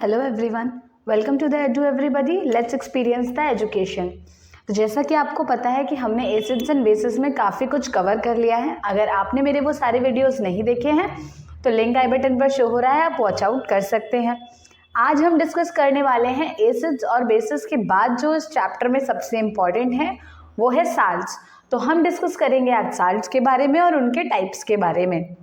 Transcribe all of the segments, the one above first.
Hello everyone, welcome to the edu everybody, let's experience the education. तो जैसा कि आपको पता है कि हमने एसिड्स एंड बेसिस में काफ़ी कुछ कवर कर लिया है। अगर आपने मेरे वो सारे वीडियोस नहीं देखे हैं तो लिंक आई बटन पर शो हो रहा है, आप वॉच आउट कर सकते हैं। आज हम डिस्कस करने वाले हैं एसिड्स और बेसिस के बाद जो इस चैप्टर में सबसे इम्पॉर्टेंट है वो है साल्ट्स। तो हम डिस्कस करेंगे आज साल्ट्स के बारे में और उनके टाइप्स के बारे में।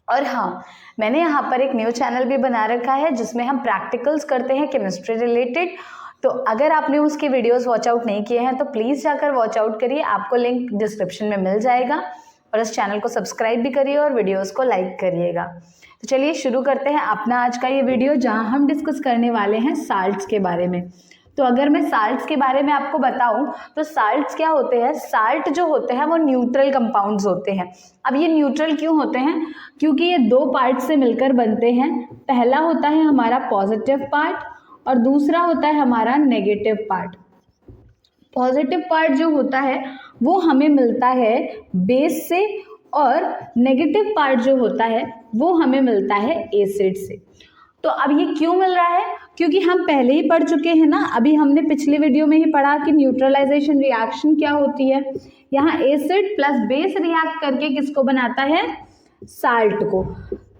और हाँ, मैंने यहाँ पर एक न्यू चैनल भी बना रखा है जिसमें हम प्रैक्टिकल्स करते हैं केमिस्ट्री रिलेटेड। तो अगर आपने उसके वीडियोस वॉच आउट नहीं किए हैं तो प्लीज़ जाकर वॉच आउट करिए, आपको लिंक डिस्क्रिप्शन में मिल जाएगा। और इस चैनल को सब्सक्राइब भी करिए और वीडियोस को लाइक करिएगा। तो चलिए शुरू करते हैं अपना आज का ये वीडियो, जहाँ हम डिस्कस करने वाले हैं साल्ट्स के बारे में। तो अगर मैं साल्ट्स के बारे में आपको बताऊं तो साल्ट्स क्या होते हैं। साल्ट जो होते हैं वो न्यूट्रल कंपाउंड्स होते हैं। अब ये न्यूट्रल क्यों होते हैं? क्योंकि ये दो पार्ट से मिलकर बनते हैं। पहला होता है हमारा पॉजिटिव पार्ट और दूसरा होता है हमारा नेगेटिव पार्ट। पॉजिटिव पार्ट जो होता है वो हमें मिलता है बेस से और नेगेटिव पार्ट जो होता है वो हमें मिलता है एसिड से। तो अब ये क्यों मिल रहा है? क्योंकि हम पहले ही पढ़ चुके हैं ना, अभी हमने पिछले वीडियो में ही पढ़ा कि न्यूट्रलाइजेशन रिएक्शन क्या होती है। यहाँ एसिड प्लस बेस रिएक्ट करके किसको बनाता है? साल्ट को।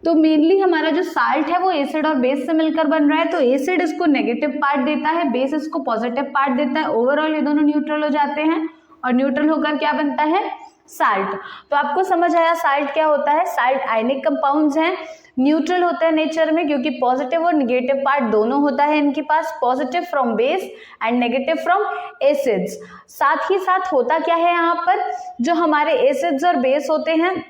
तो मेनली हमारा जो साल्ट है वो एसिड और बेस से मिलकर बन रहा है। तो एसिड इसको नेगेटिव पार्ट देता है, बेस इसको पॉजिटिव पार्ट देता है। ओवरऑल ये दोनों न्यूट्रल हो जाते हैं और न्यूट्रल होकर क्या बनता है? साल्ट। तो आपको समझ आया साल्ट क्या होता है। साल्ट आयनिक कंपाउंड्स हैं, न्यूट्रल होता है नेचर में, क्योंकि पॉजिटिव और नेगेटिव पार्ट दोनों होता है इनके पास, positive from base and negative from acids. साथ ही साथ होता क्या है यहाँ पर, जो हमारे एसिड्स और बेस होते हैं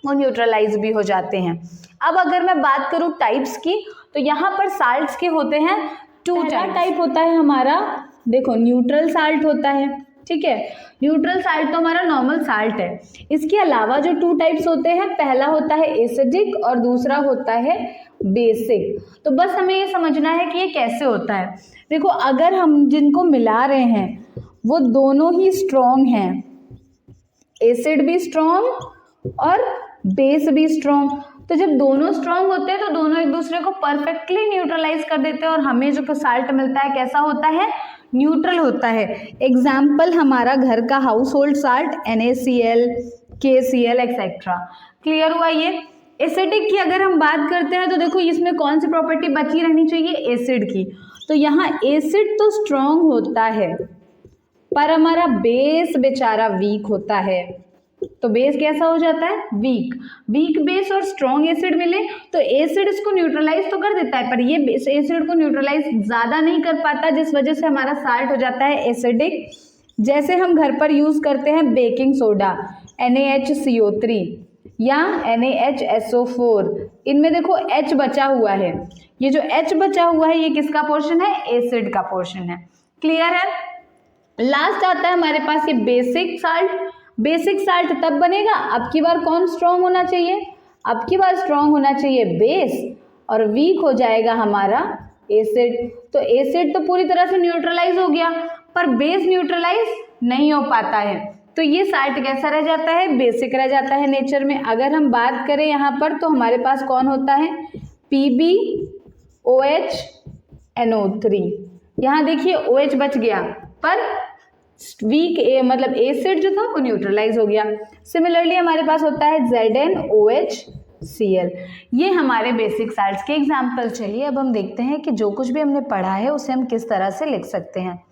वो न्यूट्रलाइज भी हो जाते हैं। अब अगर मैं बात करूँ टाइप्स की, तो यहाँ पर साल्ट्स के होते हैं टू टाइप होता है हमारा। देखो, न्यूट्रल साल्ट होता है, ठीक है। न्यूट्रल साल्ट तो हमारा नॉर्मल साल्ट है। इसके अलावा जो टू टाइप्स होते हैं, पहला होता है एसिडिक और दूसरा होता है बेसिक। तो बस हमें ये समझना है कि ये कैसे होता है। देखो, अगर हम जिनको मिला रहे हैं वो दोनों ही स्ट्रॉन्ग हैं, एसिड भी स्ट्रॉन्ग और बेस भी स्ट्रॉन्ग, तो जब दोनों स्ट्रॉन्ग होते हैं तो दोनों एक दूसरे को परफेक्टली न्यूट्रलाइज कर देते हैं और हमें जो साल्ट मिलता है कैसा होता है? न्यूट्रल होता है। एग्जाम्पल हमारा घर का house hold salt NaCl, KCl etcetera. Clear हुआ ये? एसिडिक की अगर हम बात करते हैं तो देखो इसमें कौन सी प्रॉपर्टी बची रहनी चाहिए? एसिड की। तो यहाँ एसिड तो स्ट्रॉन्ग होता है पर हमारा बेस बेचारा वीक होता है। तो बेस कैसा हो जाता है? वीक। वीक बेस और स्ट्रॉन्ग एसिड मिले तो एसिड इसको न्यूट्रलाइज तो कर देता है, पर ये एसिड को न्यूट्रलाइज ज्यादा नहीं कर पाता, जिस वजह से हमारा साल्ट हो जाता है एसिडिक। जैसे हम घर पर यूज करते हैं बेकिंग सोडा NaHCO3 या NaHSO4, इनमें देखो H बचा हुआ है। ये जो H बचा हुआ है ये किसका पोर्शन है? एसिड का पोर्शन है। क्लियर है? लास्ट आता है हमारे पास ये बेसिक साल्ट। बेसिक साल्ट तब बनेगा, अब की बार कौन स्ट्रॉन्ग होना चाहिए? अब की बार स्ट्रॉन्ग होना चाहिए बेस और वीक हो जाएगा हमारा एसिड। तो एसिड तो पूरी तरह से न्यूट्रलाइज हो गया पर बेस न्यूट्रलाइज नहीं हो पाता है। तो ये साल्ट कैसा रह जाता है? बेसिक रह जाता है नेचर में। अगर हम बात करें यहाँ पर तो हमारे पास कौन होता है? PbOH NO3। यहाँ देखिए OH बच गया पर वीक मतलब एसिड जो था वो न्यूट्रलाइज हो गया। सिमिलरली हमारे पास होता है ZnOHCl। ये हमारे बेसिक साल्ट्स के एग्जाम्पल। चलिए अब हम देखते हैं कि जो कुछ भी हमने पढ़ा है उसे हम किस तरह से लिख सकते हैं।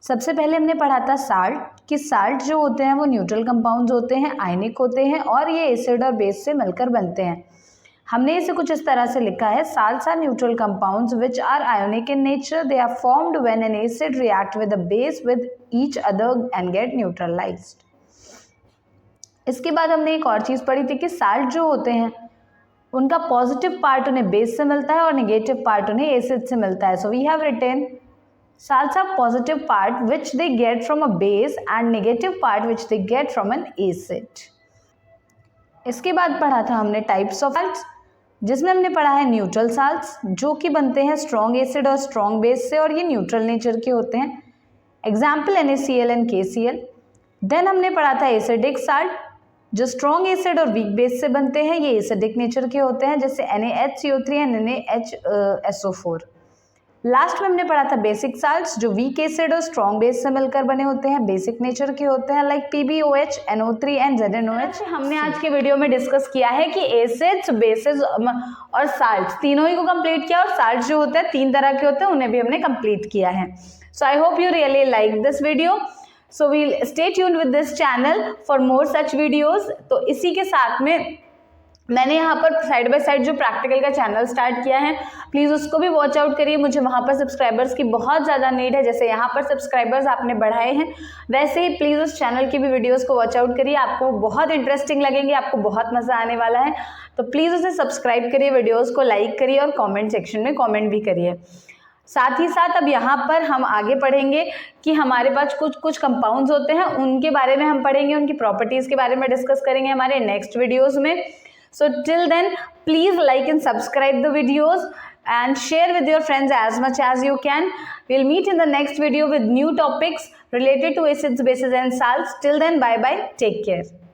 सबसे पहले हमने पढ़ा था साल्ट, कि साल्ट जो होते हैं वो न्यूट्रल कंपाउंड्स होते हैं, आयनिक होते हैं और ये एसिड और बेस से मिलकर बनते हैं। हमने इसे कुछ इस तरह से लिखा है, salts are neutral compounds which are ionic in nature, they are formed when an acid react with a base with each other and get neutralized. इसके बाद हमने एक और चीज पढ़ी थी कि साल्ट जो होते हैं उनका पॉजिटिव पार्ट उन्हें बेस से मिलता है और नेगेटिव पार्ट उन्हें एसिड से मिलता है। So we have written salts are positive part which they get from a base and negative part which they get from an acid। इसके बाद पढ़ा था हमने टाइप्स ऑफ साल्ट्स, जिसमें हमने पढ़ा है न्यूट्रल साल्ट्स जो कि बनते हैं स्ट्रॉन्ग एसिड और स्ट्रॉन्ग बेस से और ये न्यूट्रल नेचर के होते हैं। Example NaCl and KCl। Then हमने पढ़ा था एसिडिक साल्ट जो स्ट्रॉन्ग एसिड और वीक बेस से बनते हैं, ये एसिडिक नेचर के होते हैं, जैसे NaHCO3 एंड NaHSO4। लास्ट में हमने पढ़ा था बेसिक साल्ट्स जो वीक एसिड और स्ट्रॉन्ग बेस से मिलकर बने होते हैं, बेसिक नेचर के होते हैं, like PbOH, NO3 and ZnOH। हमने आज के वीडियो में डिस्कस किया है कि एसिड्स, बेसिस और साल्ट्स तीनों ही को कंप्लीट किया, और साल्ट्स जो होते हैं 3 तरह के होते हैं, उन्हें भी हमने कंप्लीट किया है। So I hope you really like this video. So we'll stay tuned with this channel for more such videos. तो इसी के साथ में मैंने यहाँ पर साइड बाय साइड जो प्रैक्टिकल का चैनल स्टार्ट किया है, प्लीज़ उसको भी वॉच आउट करिए। मुझे वहाँ पर सब्सक्राइबर्स की बहुत ज़्यादा नीड है। जैसे यहाँ पर सब्सक्राइबर्स आपने बढ़ाए हैं, वैसे ही प्लीज़ उस चैनल की भी वीडियोस को वॉच आउट करिए। आपको बहुत इंटरेस्टिंग लगेंगे, आपको बहुत मज़ा आने वाला है। तो प्लीज़ उसे सब्सक्राइब करिए, वीडियोज़ को लाइक करिए और कॉमेंट सेक्शन में कॉमेंट भी करिए। साथ ही साथ अब यहाँ पर हम आगे पढ़ेंगे कि हमारे पास कुछ कंपाउंड्स होते हैं, उनके बारे में हम पढ़ेंगे, उनकी प्रॉपर्टीज़ के बारे में डिस्कस करेंगे हमारे नेक्स्ट वीडियोज़ में। So till then, please like and subscribe the videos and share with your friends as much as you can. We'll meet in the next video with new topics related to acids, bases and salts. Till then, bye bye. Take care.